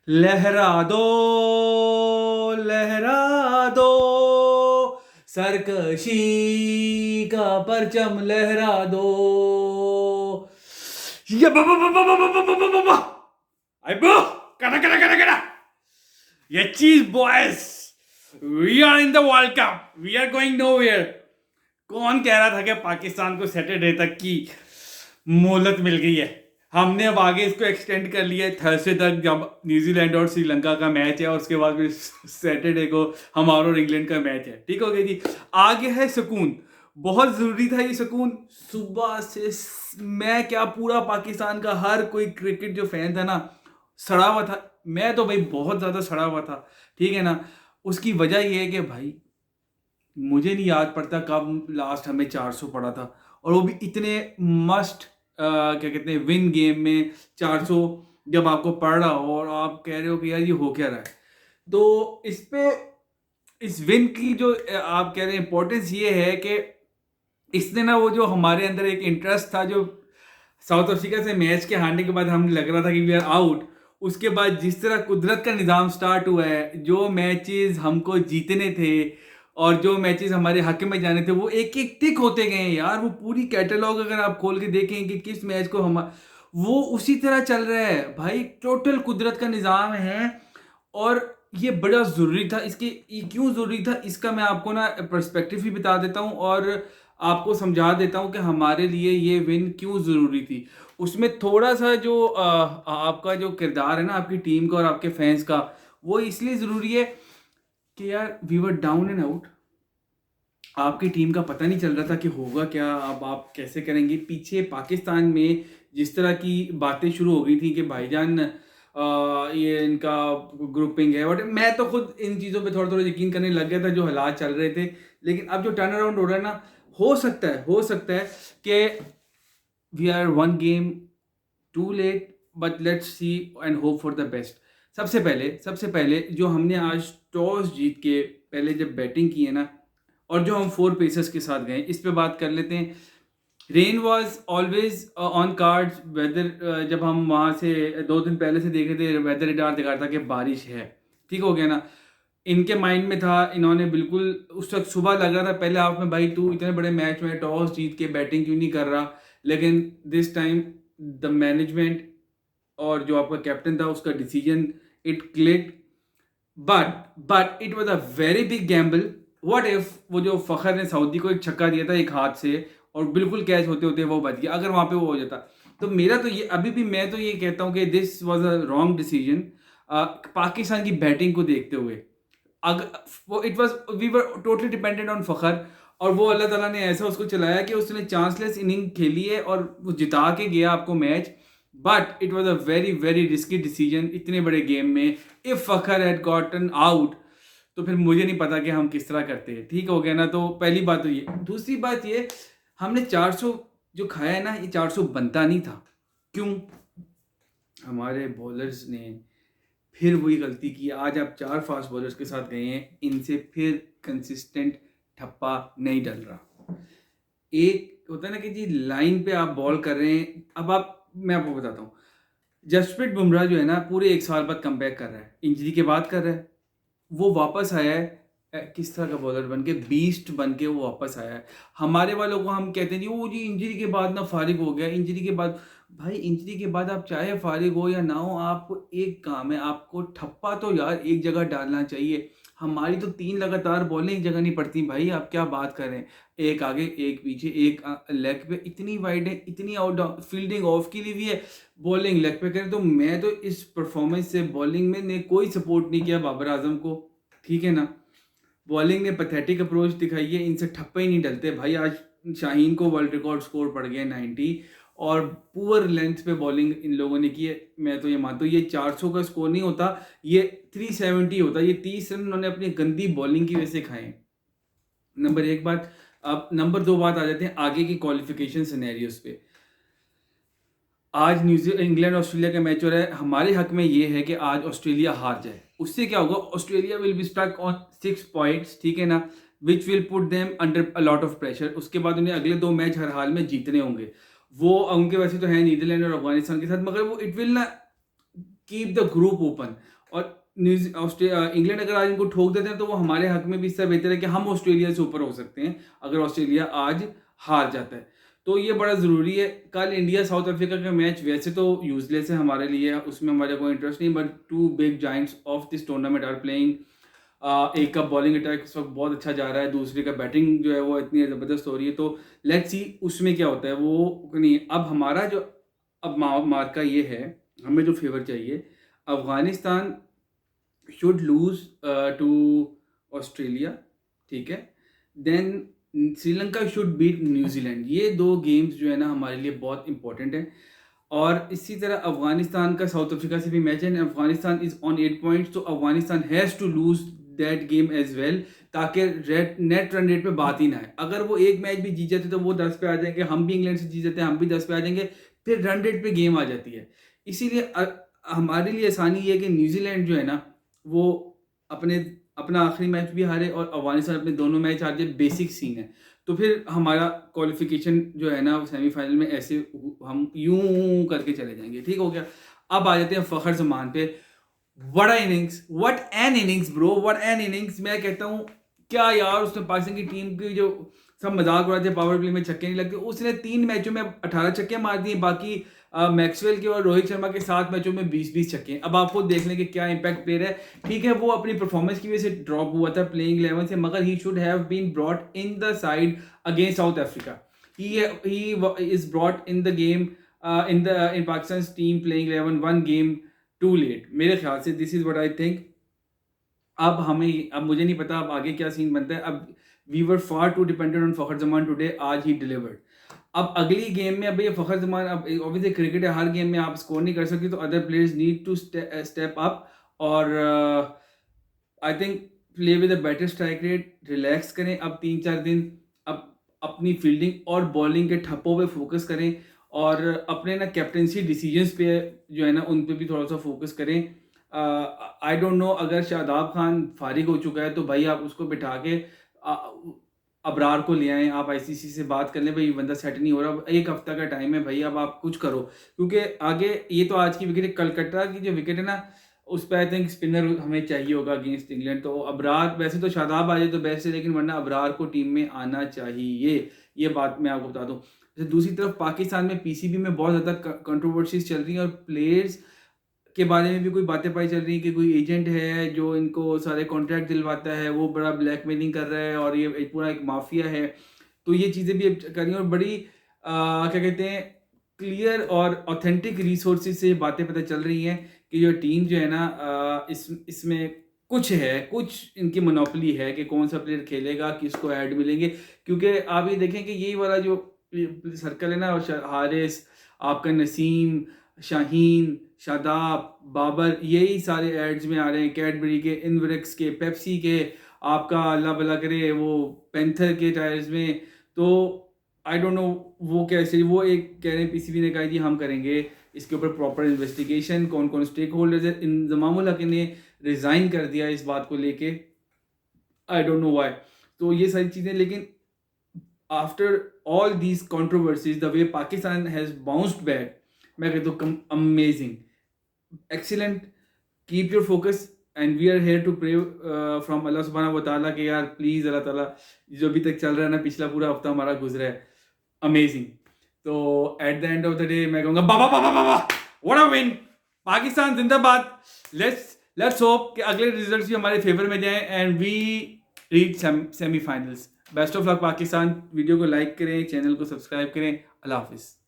लहरा दो, लहरा दो, सरकशी का परचम लहरा दो। ये बा आई बो करा करा करा करा ये चीज boys, we are in the world cup, we are going nowhere. कौन कह रहा था कि पाकिस्तान को सैटरडे तक की मोहलत मिल गई है? हमने अब आगे इसको एक्सटेंड कर लिया है थर्सडे तक, जब न्यूजीलैंड और श्रीलंका का मैच है, और उसके बाद फिर सैटरडे को हमारा और इंग्लैंड का मैच है। ठीक हो गया जी। आगे है सुकून, बहुत ज़रूरी था ये सुकून। सुबह से मैं क्या, पूरा पाकिस्तान का हर कोई क्रिकेट जो फैन था ना, सड़ा हुआ था। मैं तो भाई बहुत ज़्यादा सड़ा हुआ था, ठीक है ना। उसकी वजह ये है कि भाई मुझे नहीं याद पड़ता कब लास्ट हमें 400 पड़ा था, और वो भी इतने मस्ट क्या कहते हैं विन गेम में 400 जब आपको पड़ रहा हो और आप कह रहे हो कि यार ये हो क्या रहा है। तो इस पे इस विन की जो आप कह रहे हैं इंपॉर्टेंस ये है कि इसने ना वो जो हमारे अंदर एक इंटरेस्ट था, जो साउथ अफ्रीका से मैच के हारने के बाद हम लग रहा था कि वी आर आउट, उसके बाद जिस तरह कुदरत का निज़ाम स्टार्ट हुआ है, जो मैचेस हमको जीतने थे और जो मैचेस हमारे हक में जाने थे, वो एक एक टिक होते गए हैं यार। वो पूरी कैटलॉग अगर आप खोल के देखें कि किस मैच को हम, वो उसी तरह चल रहा है भाई। टोटल कुदरत का निज़ाम है, और ये बड़ा ज़रूरी था। इसके ये क्यों ज़रूरी था इसका मैं आपको ना पर्सपेक्टिव भी बता देता हूँ, और आपको समझा देता हूँ कि हमारे लिए ये विन क्यों ज़रूरी थी। उसमें थोड़ा सा जो आपका जो किरदार है ना, आपकी टीम का और आपके फैंस का, वो इसलिए ज़रूरी है कि यार we were down and out. आपकी टीम का पता नहीं चल रहा था कि होगा क्या, अब आप कैसे करेंगे। पीछे पाकिस्तान में जिस तरह की बातें शुरू हो गई थी कि भाईजान ये इनका ग्रुपिंग है, बट मैं तो खुद इन चीज़ों पे थोड़ा थोड़ा यकीन करने लग गया था जो हालात चल रहे थे। लेकिन अब जो टर्न अराउंड हो रहा है ना, हो सकता है कि we are one game too late, but let's see and hope for the best. सबसे पहले जो हमने आज टॉस जीत के पहले जब बैटिंग की है ना, और जो हम 4 पेसर्स के साथ गए, इस पे बात कर लेते हैं। Rain was always on cards. Weather जब हम वहाँ से 2 दिन पहले से देख रहे थे, वेदर रिडार दिखा रहा था कि बारिश है। ठीक हो गया ना। इनके माइंड में था, इन्होंने बिल्कुल उस वक्त सुबह लग रहा था पहले हाफ में, भाई तू इतने बड़े मैच में टॉस जीत के बैटिंग क्यों नहीं कर रहा। लेकिन दिस टाइम द मैनेजमेंट और जो आपका कैप्टन था उसका decision, it click. But it was a very big Gamble. What if वो जो फखर ने सऊदी को एक छक्का दिया था एक हाथ से, और बिल्कुल कैच होते होते वो बच गया, अगर वहां पे वो हो जाता। तो मेरा तो ये अभी भी, मैं तो ये कहता हूँ कि this was a wrong decision Pakistan की बैटिंग को देखते हुए। अगर वो it was, we were totally dependent on Fakhar, और वो अल्लाह ताला ने ऐसा उसको चलाया कि उसने चांसलेस इनिंग खेली है और वो जिता के गया आपको match. But it was a very very risky decision इतने बड़े गेम में। If Fakhar had gotten out तो फिर मुझे नहीं पता कि हम किस तरह करते हैं। ठीक हो गया ना। तो पहली बात तो ये, दूसरी बात ये, हमने 400 जो खाया है ना, ये 400 बनता नहीं था। क्यों? हमारे बॉलर्स ने फिर वही गलती की। आज आप 4 फास्ट बॉलर्स के साथ गए हैं, इनसे फिर कंसिस्टेंट ठप्पा नहीं डल रहा। एक होता है ना कि जी लाइन पे आप बॉल कर रहे हैं। अब आप, मैं आपको बताता हूँ, जसप्रीत बुमराह जो है ना, पूरे 1 साल बाद कमबैक कर रहा है, इंजरी के बाद कर रहा है। वो वापस आया है किस तरह का बॉलर बन के, बीस्ट बन के वो वापस आया है। हमारे वालों को हम कहते हैं जी वो जी इंजरी के बाद ना फारिग हो गया, इंजरी के बाद। भाई इंजरी के बाद आप चाहे फारिग हो या ना हो, आपको एक काम है, आपको ठप्पा तो यार एक जगह डालना चाहिए। हमारी तो 3 लगातार बॉलें एक जगह नहीं पड़ती भाई, आप क्या बात कर रहे हैं। एक आगे एक पीछे, एक लेग पे, इतनी वाइड है, इतनी आउट, फील्डिंग ऑफ की ली हुई है, बॉलिंग लेग पे करें। तो मैं तो इस परफॉर्मेंस से बॉलिंग में ने कोई सपोर्ट नहीं किया बाबर आजम को, ठीक है ना। बॉलिंग ने पैथेटिक अप्रोच दिखाई है, इनसे ठप्पे ही नहीं डलते भाई। आज शाहीन को वर्ल्ड रिकॉर्ड स्कोर पड़ गया 90, और पुअर लेंथ पे बॉलिंग इन लोगों ने की है। मैं तो ये मानता हूँ ये 400 का स्कोर नहीं होता, ये 370 होता। ये 30 रन उन्होंने अपनी गंदी बॉलिंग की वजह से खाए हैं। नंबर 1 बात। अब नंबर 2 बात आ जाते हैं आगे की क्वालिफिकेशन सिनेरियोज पे। आज इंग्लैंड ऑस्ट्रेलिया का मैच हो रहा है, हमारे हक में ये है कि आज ऑस्ट्रेलिया हार जाए। उससे क्या होगा, Australia will be stuck on 6 points, ठीक है ना, which will put them under a lot of pressure. उसके बाद उन्हें अगले 2 मैच हर हाल में जीतने होंगे। वो उनके वैसे तो है नीदरलैंड और अफगानिस्तान के साथ, मगर वो इट विल ना कीप द ग्रुप ओपन। और इंग्लैंड अगर आज इनको ठोक देते हैं तो वो हमारे हक में भी इससे बेहतर है कि हम ऑस्ट्रेलिया से ऊपर हो सकते हैं अगर ऑस्ट्रेलिया आज हार जाता है। तो ये बड़ा ज़रूरी है। कल इंडिया साउथ अफ्रीका का मैच वैसे तो यूजलेस है हमारे लिए, उसमें हमारा कोई इंटरेस्ट नहीं, but two big giants of this tournament are playing. एक का बॉलिंग अटैक इस वक्त बहुत अच्छा जा रहा है, दूसरे का बैटिंग जो है वो इतनी ज़बरदस्त हो रही है। तो लेट्स सी उसमें क्या होता है। वो नहीं, अब हमारा जो अब मार्का ये है, हमें जो फेवर चाहिए, Afghanistan should lose to Australia, ठीक है, then Sri Lanka should beat New Zealand. ये 2 गेम्स जो है ना हमारे लिए बहुत इंपॉर्टेंट है। और इसी तरह अफगानिस्तान का साउथ अफ्रीका से भी मैच है, अफगानिस्तान इज ऑन 8 पॉइंट्स, तो Afghanistan has to lose that game as well, ताकि नेट रन रेट पे बात ही ना है। अगर वो एक मैच भी जीत जाते तो वो 10 पे आ जाएंगे, हम भी इंग्लैंड से जीत जाते हैं, हम भी 10 पे आ जाएंगे, फिर रन रेट पे गेम आ जाती है। इसीलिए हमारे लिए आसानी ये है कि न्यूजीलैंड जो है ना वो अपना आखिरी मैच भी हारे और अफगानिस्तान अपने दोनों मैच हार जाए, बेसिक सीन है। तो फिर हमारा क्वालिफिकेशन जो है ना सेमीफाइनल में ऐसे हम यूं करके चले जाएंगे, ठीक हो गया। अब आ जाते हैं फ़खर जमान पे। What innings, what an innings bro, what an innings. मैं कहता हूँ क्या यार, उसने पाकिस्तान की टीम की जो सब मजाक उड़ाते थे पावर प्ले में छक्के नहीं लगते, उसने 3 मैचों में 18 छक्के मार दिए, बाकी मैक्सवेल के और रोहित शर्मा के 7 मैचों में 20-20 छक्के। अब आप खुद देख लें कि क्या इंपैक्ट प्लेयर है। ठीक है, वो अपनी परफॉर्मेंस की वजह से ड्रॉप हुआ था प्लेइंग 11 से, मगर he should have been brought in the side against South Africa. He is brought in the game in Pakistan team playing 11 1 game too late, मेरे ख्याल से। This is what I think. अब मुझे नहीं पता अब आगे क्या सीन बनता है। अब we were far too dependent on Fakhar Zaman today, आज ही डिलीवर्ड। अब अगली गेम में, अब ये फ़खर जमान, अब ऑब्वियसली क्रिकेट है, हर गेम में आप स्कोर नहीं कर सकते, तो other players need to step up और I think play with a better strike rate, relax करें अब 3-4 दिन, अब अपनी फील्डिंग और बॉलिंग के ठप्पों पे फोकस करें और अपने ना कैप्टनसी डिसीजंस पे जो है ना उन पे भी थोड़ा सा फोकस करें। आई डोंट नो, अगर शादाब खान फारिग हो चुका है तो भाई आप उसको बिठा के अबरार को ले आएँ, आप आईसीसी से बात कर लें, भाई बंदा सेट नहीं हो रहा, 1 हफ्ता का टाइम है भाई, अब आप कुछ करो। क्योंकि आगे ये तो आज की विकेट है, कलकत्ता की जो विकेट है ना उस पर आई थिंक स्पिनर हमें चाहिए होगा अगेंस्ट इंग्लैंड। तो अबरार, वैसे तो शादाब आ जाए तो बेस्ट है, लेकिन वरना अबरार को टीम में आना चाहिए, ये बात मैं आपको बता दूँ। दूसरी तरफ पाकिस्तान में पीसीबी में बहुत ज़्यादा कंट्रोवर्सीज चल रही हैं और प्लेयर्स के बारे में भी कोई बातें पाई चल रही हैं कि कोई एजेंट है जो इनको सारे कॉन्ट्रैक्ट दिलवाता है, वो बड़ा ब्लैकमेलिंग कर रहा है और ये पूरा एक माफिया है। तो ये चीज़ें भी कर रही हैं और बड़ी क्या कहते हैं, क्लियर और ऑथेंटिक रिसोर्सेज से बातें पता चल रही हैं कि जो टीम जो है ना इसमें कुछ इनकी मोनोपोली है कि कौन सा प्लेयर खेलेगा, किसको ऐड मिलेंगे। क्योंकि आप ये देखें कि यही वाला जो सर्कल है ना, हारिस, आपका नसीम, शाहीन, शादाब, बाबर, यही सारे एड्स में आ रहे हैं, कैडबरी के, इनवरेक्स के, पेप्सी के, आपका अल्लाह भला करे वो पेंथर के टायर्स में। तो आई डोंट नो वो कैसे, वो एक कह रहे हैं पीसीबी ने कहा जी हम करेंगे इसके ऊपर प्रॉपर इन्वेस्टिगेशन, कौन कौन स्टेक होल्डर्स है। इंजमामुल हक ने रिज़ाइन कर दिया इस बात को लेके, आई डोंट नो व्हाई। तो ये सारी चीज़ें, लेकिन after all these controversies the way Pakistan has bounced back, मैं कहता हूँ amazing, excellent, keep your focus and we are here to pray from Allah सुब्हानहू व तआला कि यार प्लीज़ अल्लाह ताला जो अभी तक चल रहा है ना, पिछला पूरा हफ्ता हमारा गुजरा है, अमेजिंग। तो at the end of the day मैं कहूँगा बाबा बाबा बाबा, व्हाट अ विन, पाकिस्तान जिंदाबाद। लेट्स होप कि अगले रिजल्ट्स भी हमारे फेवर में जाएं and we reach semifinals. Best of luck Pakistan. Video को लाइक करें, चैनल को सब्सक्राइब करें। अल्लाह हाफिज़।